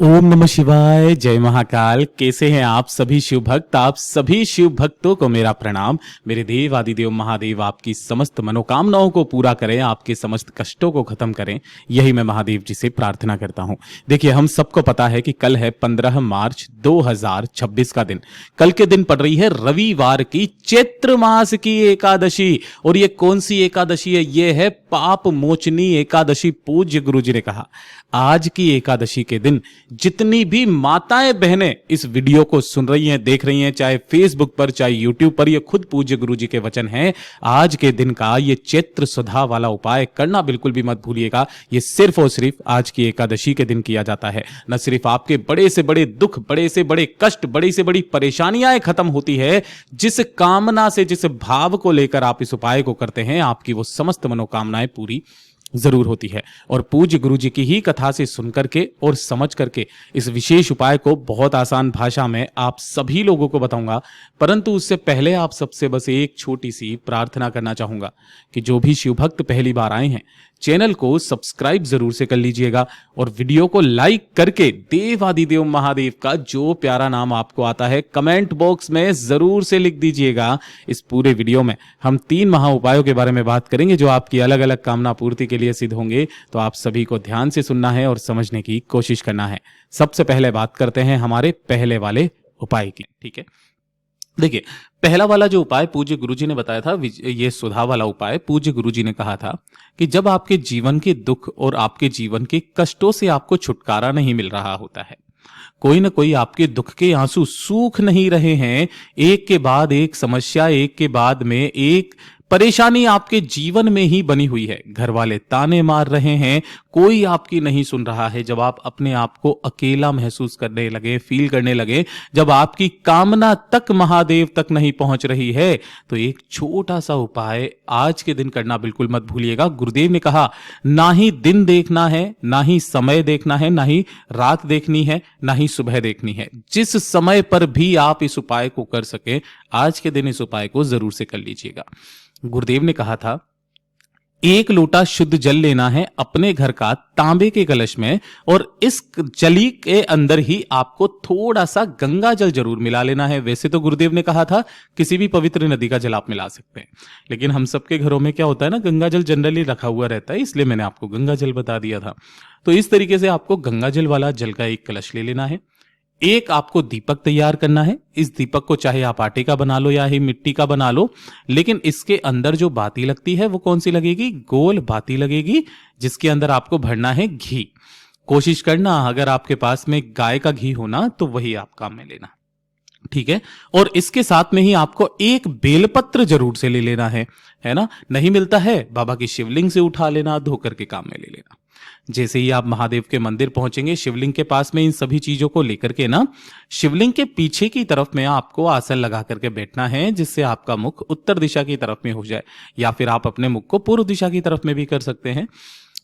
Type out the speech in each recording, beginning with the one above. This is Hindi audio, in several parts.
ओम नमः शिवाय, जय महाकाल। कैसे हैं आप सभी शिव भक्त? आप सभी शिव भक्तों को मेरा प्रणाम। मेरे देव आदिदेव महादेव आपकी समस्त मनोकामनाओं को पूरा करें, आपके समस्त कष्टों को खत्म करें, यही मैं महादेव जी से प्रार्थना करता हूं। देखिए, हम सबको पता है कि कल है 15 मार्च 2026 का दिन। कल के दिन पड़ रही है रविवार की चैत्र मास की एकादशी। और ये कौन सी एकादशी है? ये है पाप मोचनी एकादशी। पूज्य गुरु जी ने कहा, आज की एकादशी के दिन जितनी भी माताएं बहनें इस वीडियो को सुन रही हैं, देख रही हैं, चाहे फेसबुक पर चाहे यूट्यूब पर, ये खुद पूज्य गुरु जी के वचन हैं। आज के दिन का ये चैत्र सुधा वाला उपाय करना बिल्कुल भी मत भूलिएगा। ये सिर्फ और सिर्फ आज की एकादशी के दिन किया जाता है। न सिर्फ आपके बड़े से बड़े दुख, बड़े से बड़े कष्ट, बड़ी से बड़ी परेशानियां खत्म होती है, जिस कामना से, जिस भाव को लेकर आप इस उपाय को करते हैं, आपकी वो समस्त मनोकामनाएं पूरी जरूर होती है। और पूज्य गुरु जी की ही कथा से सुनकर के और समझ करके इस विशेष उपाय को बहुत आसान भाषा में आप सभी लोगों को बताऊंगा। परंतु उससे पहले आप सबसे बस एक छोटी सी प्रार्थना करना चाहूंगा कि जो भी शिव भक्त पहली बार आए हैं, चैनल को सब्सक्राइब जरूर से कर लीजिएगा और वीडियो को लाइक करके देवादिदेव महादेव का जो प्यारा नाम आपको आता है कमेंट बॉक्स में जरूर से लिख दीजिएगा। इस पूरे वीडियो में हम 3 महा उपायों के बारे में बात करेंगे जो आपकी अलग अलग कामना पूर्ति के लिए सिद्ध होंगे। तो आप सभी को ध्यान से सुनना है और समझने की कोशिश करना है। सबसे पहले बात करते हैं हमारे पहले वाले उपाय की। ठीक है, देखिए, पहला वाला जो उपाय पूज्य गुरुजी ने बताया था, ये सुधा वाला उपाय, पूज्य गुरुजी ने कहा था कि जब आपके जीवन के दुख और आपके जीवन के कष्टों से आपको छुटकारा नहीं मिल रहा होता है, कोई ना कोई आपके दुख के आंसू सूख नहीं रहे हैं, एक के बाद एक समस्या, एक के बाद में एक परेशानी आपके जीवन में ही बनी हुई है, घर वाले ताने मार रहे हैं, कोई आपकी नहीं सुन रहा है, जब आप अपने आप को अकेला महसूस करने लगे, फील करने लगे, जब आपकी कामना तक महादेव तक नहीं पहुंच रही है, तो एक छोटा सा उपाय आज के दिन करना बिल्कुल मत भूलिएगा। गुरुदेव ने कहा, ना ही दिन देखना है, ना ही समय देखना है, ना ही रात देखनी है, ना ही सुबह देखनी है। जिस समय पर भी आप इस उपाय को कर सके, आज के दिन इस उपाय को जरूर से कर लीजिएगा। गुरुदेव ने कहा था, 1 लोटा शुद्ध जल लेना है अपने घर का तांबे के कलश में, और इस जली के अंदर ही आपको थोड़ा सा गंगा जल जरूर मिला लेना है। वैसे तो गुरुदेव ने कहा था किसी भी पवित्र नदी का जल आप मिला सकते हैं, लेकिन हम सबके घरों में क्या होता है ना, गंगा जल जनरली रखा हुआ रहता है, इसलिए मैंने आपको गंगा जल बता दिया था। तो इस तरीके से आपको गंगा जल वाला जल का एक कलश ले लेना है। एक आपको दीपक तैयार करना है। इस दीपक को चाहे आप आटे का बना लो या ही मिट्टी का बना लो, लेकिन इसके अंदर जो बाती लगती है वो कौन सी लगेगी? गोल बाती लगेगी, जिसके अंदर आपको भरना है घी। कोशिश करना अगर आपके पास में गाय का घी हो ना, तो वही आप काम में लेना, ठीक है। और इसके साथ में ही आपको एक बेलपत्र जरूर से ले लेना है ना। नहीं मिलता है, बाबा की शिवलिंग से उठा लेना, धो करके काम में ले लेना। जैसे ही आप महादेव के मंदिर पहुंचेंगे, शिवलिंग के पास में इन सभी चीजों को लेकर के ना, शिवलिंग के पीछे की तरफ में आपको आसन लगा करके बैठना है, जिससे आपका मुख उत्तर दिशा की तरफ में हो जाए, या फिर आप अपने मुख को पूर्व दिशा की तरफ में भी कर सकते हैं।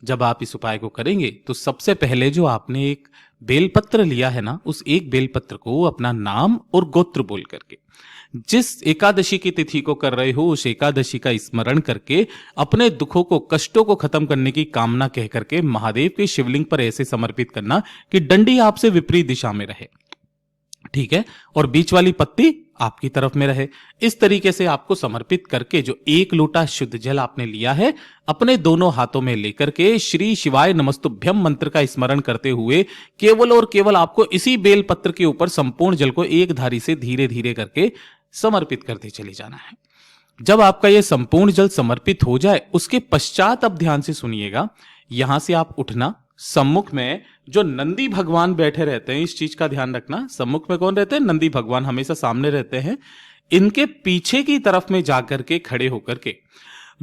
जब आप इस उपाय को करेंगे तो सबसे पहले जो आपने एक बेलपत्र लिया है ना, उस एक बेलपत्र को अपना नाम और गोत्र बोल करके, जिस एकादशी की तिथि को कर रहे हो उस एकादशी का स्मरण करके, अपने दुखों को, कष्टों को खत्म करने की कामना कह करके महादेव के शिवलिंग पर ऐसे समर्पित करना कि डंडी आपसे विपरीत दिशा में रहे, ठीक है, और बीच वाली पत्ती आपकी तरफ में रहे। इस तरीके से आपको समर्पित करके जो 1 लोटा शुद्ध जल आपने लिया है, अपने दोनों हाथों में लेकर के श्री शिवाय नमस्तुभ्यम मंत्र का स्मरण करते हुए केवल और केवल आपको इसी बेलपत्र के ऊपर संपूर्ण जल को एक धारी से धीरे धीरे करके समर्पित करते चले जाना है। जब आपका यह संपूर्ण जल समर्पित हो जाए, उसके पश्चात अब ध्यान से सुनिएगा, यहां से आप उठना, सम्मुख में जो नंदी भगवान बैठे रहते हैं, इस चीज का ध्यान रखना, सम्मुख में कौन रहते हैं? नंदी भगवान हमेशा सामने रहते हैं। इनके पीछे की तरफ में जाकर के खड़े होकर के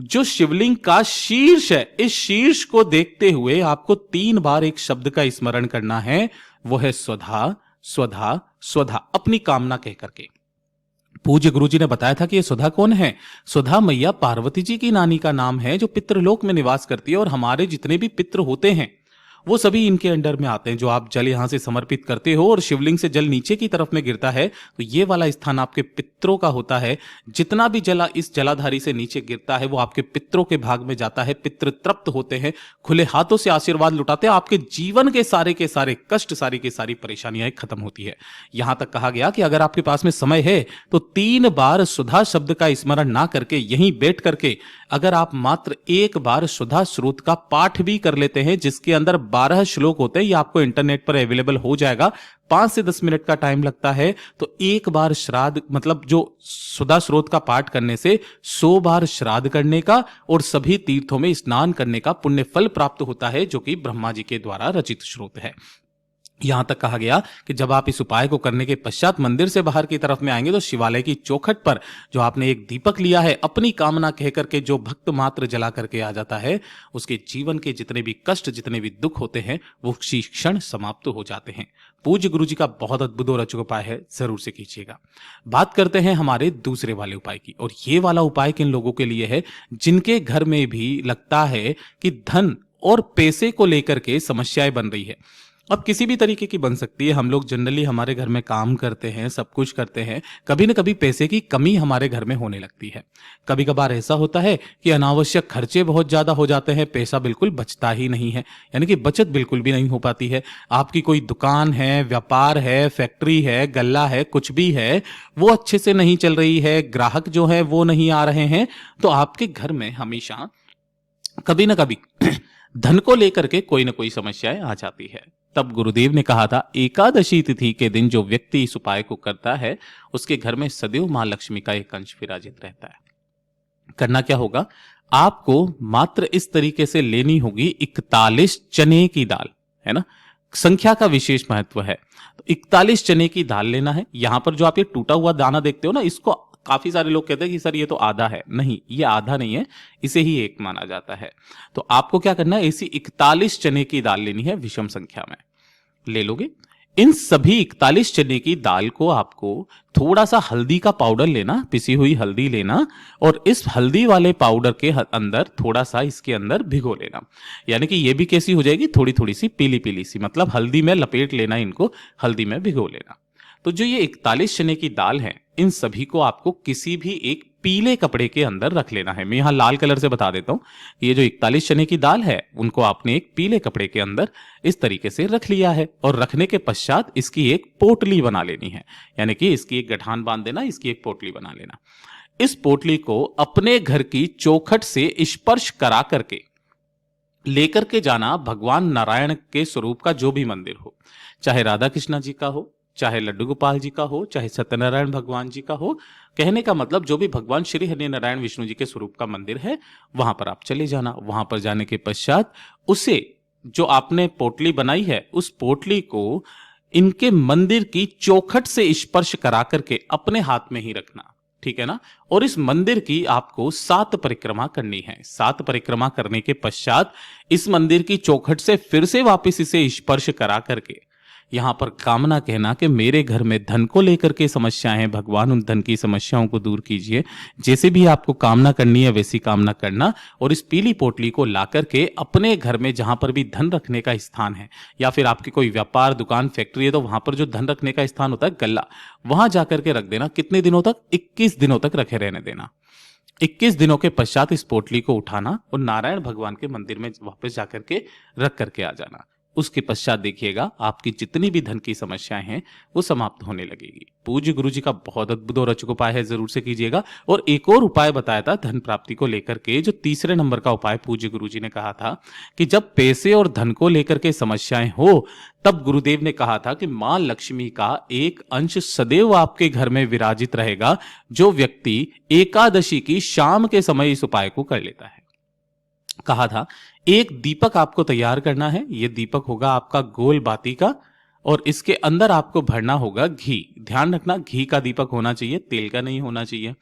जो शिवलिंग का शीर्ष है, इस शीर्ष को देखते हुए आपको 3 बार एक शब्द का स्मरण करना है, वो है स्वधा स्वधा स्वधा, अपनी कामना कह करके। पूज्य गुरुजी ने बताया था कि ये सुधा कौन है? सुधा मैया पार्वती जी की नानी का नाम है, जो पितृलोक में निवास करती है। और हमारे जितने भी पितृ होते हैं वो सभी इनके अंडर में आते हैं। जो आप जल यहाँ से समर्पित करते हो और शिवलिंग से जल नीचे की तरफ में गिरता है तो ये वाला स्थान आपके पितरों का होता है। जितना भी जल इस जलाधारी से नीचे गिरता है वो आपके पितरों के भाग में जाता है। पितृ तृप्त होते हैं, खुले हाथों से आशीर्वाद लुटाते हैं, आपके जीवन के सारे कष्ट, सारी की सारी परेशानियां खत्म होती है। यहां तक कहा गया कि अगर आपके पास में समय है तो 3 बार सुधा शब्द का स्मरण ना करके यहीं बैठ करके अगर आप मात्र 1 बार सुधा स्रोत का पाठ भी कर लेते हैं, जिसके अंदर 12 श्लोक होते हैं, ये आपको इंटरनेट पर अवेलेबल हो जाएगा, 5 से 10 मिनट का टाइम लगता है। तो 1 बार श्राद्ध मतलब जो सुधा स्रोत का पाठ करने से 100 बार श्राद्ध करने का और सभी तीर्थों में स्नान करने का पुण्य फल प्राप्त होता है, जो कि ब्रह्मा जी के द्वारा रचित स्रोत है। यहां तक कहा गया कि जब आप इस उपाय को करने के पश्चात मंदिर से बाहर की तरफ में आएंगे तो शिवालय की चौखट पर जो आपने एक दीपक लिया है, अपनी कामना कह करके जो भक्त मात्र जला करके आ जाता है, उसके जीवन के जितने भी कष्ट, जितने भी दुख होते हैं, वो उसी क्षण समाप्त हो जाते हैं। पूज्य गुरु जी का बहुत अद्भुत और अचूक उपाय है, जरूर से कीजिएगा। बात करते हैं हमारे दूसरे वाले उपाय की, और ये वाला उपाय किन लोगों के लिए है जिनके घर में भी लगता है कि धन और पैसे को लेकर के समस्याएं बन रही है। अब किसी भी तरीके की बन सकती है। हम लोग जनरली हमारे घर में काम करते हैं, सब कुछ करते हैं, कभी न कभी पैसे की कमी हमारे घर में होने लगती है। कभी कभार ऐसा होता है कि अनावश्यक खर्चे बहुत ज्यादा हो जाते हैं, पैसा बिल्कुल बचता ही नहीं है, यानी कि बचत बिल्कुल भी नहीं हो पाती है। आपकी कोई दुकान है, व्यापार है, फैक्ट्री है, गल्ला है, कुछ भी है, वो अच्छे से नहीं चल रही है, ग्राहक जो है वो नहीं आ रहे हैं, तो आपके घर में हमेशा कभी ना कभी धन को लेकर के कोई ना कोई समस्याएं आ जाती है। तब गुरुदेव ने कहा था, एकादशी तिथि के दिन जो व्यक्ति इस उपाय को करता है उसके घर में सदैव मां लक्ष्मी का एक अंश विराजित रहता है। करना क्या होगा, आपको मात्र इस तरीके से लेनी होगी 41 चने की दाल, है ना, संख्या का विशेष महत्व है। तो 41 चने की दाल लेना है। यहां पर जो आप ये टूटा हुआ दाना देखते हो ना, इसको काफी सारे लोग कहते हैं कि सर ये तो आधा है। नहीं, ये आधा नहीं है, इसे ही एक माना जाता है। तो आपको क्या करना है, ऐसी 41 चने की दाल लेनी है, विषम संख्या में ले लोगे। इन सभी 41 चने की दाल को आपको थोड़ा सा हल्दी का पाउडर लेना, पिसी हुई हल्दी लेना, और इस हल्दी वाले पाउडर के अंदर थोड़ा सा इसके अंदर भिगो लेना। यानी कि ये भी कैसी हो जाएगी, थोड़ी थोड़ी सी पीली पीली सी, मतलब हल्दी में लपेट लेना, इनको हल्दी में भिगो लेना। तो जो ये 41 चने की दाल है, इन सभी को आपको किसी भी एक पीले कपड़े के अंदर रख लेना है। मैं यहां लाल कलर से बता देता हूं, ये जो 41 चने की दाल है उनको आपने एक पीले कपड़े के अंदर इस तरीके से रख लिया है, और रखने के पश्चात इसकी एक पोटली बना लेनी है। यानी कि इसकी एक गठान बांध देना, इसकी एक पोटली बना लेना। इस पोटली को अपने घर की चौखट से स्पर्श करा करके लेकर के जाना भगवान नारायण के स्वरूप का जो भी मंदिर हो, चाहे राधा कृष्णा जी का हो, चाहे लड्डू गोपाल जी का हो, चाहे सत्यनारायण भगवान जी का हो, कहने का मतलब जो भी भगवान श्री हरि नारायण विष्णु जी के स्वरूप का मंदिर है, वहां पर आप चले जाना। वहां पर जाने के पश्चात उसे, जो आपने पोटली बनाई है, उस पोटली को इनके मंदिर की चौखट से स्पर्श करा करके अपने हाथ में ही रखना, ठीक है ना। और इस मंदिर की आपको 7 परिक्रमा करनी है। 7 परिक्रमा करने के पश्चात इस मंदिर की चौखट से फिर से वापस इसे स्पर्श करा करके यहां पर कामना कहना कि मेरे घर में धन को लेकर के समस्याएं हैं, भगवान उन धन की समस्याओं को दूर कीजिए। जैसे भी आपको कामना करनी है वैसी कामना करना, और इस पीली पोटली को ला करके अपने घर में जहां पर भी धन रखने का स्थान है, या फिर आपकी कोई व्यापार, दुकान, फैक्ट्री है, तो वहां पर जो धन रखने का स्थान होता है, गल्ला, वहां जाकर के रख देना। कितने दिनों तक? 21 दिनों तक रखे रहने देना। 21 दिनों के पश्चात इस पोटली को उठाना और नारायण भगवान के मंदिर में वापस जाकर के रख करके आ जाना। उसके पश्चात देखिएगा आपकी जितनी भी धन की समस्याएं हैं वो समाप्त होने लगेगी। पूज्य गुरु जी का बहुत अद्भुत और अचूक उपाय है, जरूर से कीजिएगा। और एक और उपाय बताया था धन प्राप्ति को लेकर के, जो तीसरे नंबर का उपाय पूज्य गुरु जी ने कहा था कि जब पैसे और धन को लेकर के समस्याएं हो, तब गुरुदेव ने कहा था कि मां लक्ष्मी का एक अंश सदैव आपके घर में विराजित रहेगा, जो व्यक्ति एकादशी की शाम के समय इस उपाय को कर लेता है। कहा था एक दीपक आपको तैयार करना है। यह दीपक होगा आपका गोल बाती का, और इसके अंदर आपको भरना होगा घी। ध्यान रखना, घी का दीपक होना चाहिए, तेल का नहीं होना चाहिए।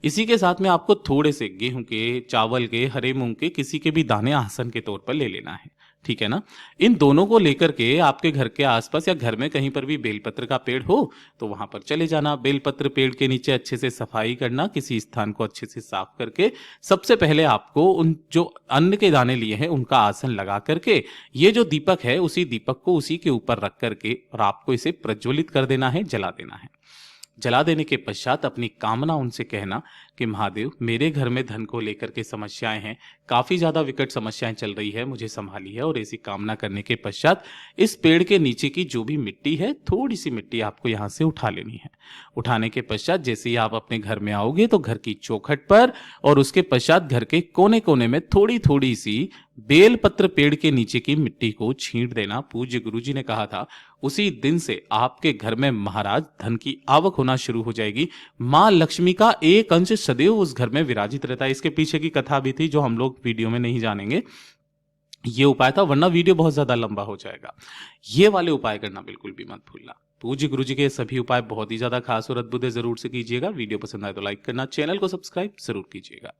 इसी के साथ में आपको थोड़े से गेहूं के, चावल के, हरे मूंग के, किसी के भी दाने आसन के तौर पर ले लेना है, ठीक है ना। इन दोनों को लेकर के आपके घर के आसपास या घर में कहीं पर भी बेलपत्र का पेड़ हो तो वहां पर चले जाना। बेलपत्र पेड़ के नीचे अच्छे से सफाई करना, किसी स्थान को अच्छे से साफ करके सबसे पहले आपको उन जो अन्न के दाने लिए हैं उनका आसन लगा करके ये जो दीपक है उसी दीपक को उसी के ऊपर रख करके और आपको इसे प्रज्वलित कर देना है, जला देना है। जला देने के पश्चात अपनी कामना उनसे कहना कि महादेव, मेरे घर में धन को लेकर के समस्याएं हैं, काफी ज्यादा विकट समस्याएं चल रही है, मुझे संभाली है। और ऐसी कामना करने के पश्चात इस पेड़ के नीचे की जो भी मिट्टी है, थोड़ी सी मिट्टी आपको यहां से उठा लेनी है। उठाने के पश्चात जैसे ही आप अपने घर में आओगे तो घर की चौखट पर और उसके पश्चात घर के कोने कोने में थोड़ी थोड़ी सी बेलपत्र पेड़ के नीचे की मिट्टी को छींट देना। पूज्य गुरुजी ने कहा था उसी दिन से आपके घर में महाराज धन की आवक होना शुरू हो जाएगी। मां लक्ष्मी का एक अंश सदैव उस घर में विराजित रहता है। इसके पीछे की कथा भी थी जो हम लोग वीडियो में नहीं जानेंगे, ये उपाय था, वरना वीडियो बहुत ज्यादा लंबा हो जाएगा। ये वाले उपाय करना बिल्कुल भी मत भूलना। पूज्य गुरुजी के सभी उपाय बहुत ही ज्यादा खास और अद्भुत है, जरूर से कीजिएगा। वीडियो पसंद आए तो लाइक करना, चैनल को सब्सक्राइब जरूर कीजिएगा।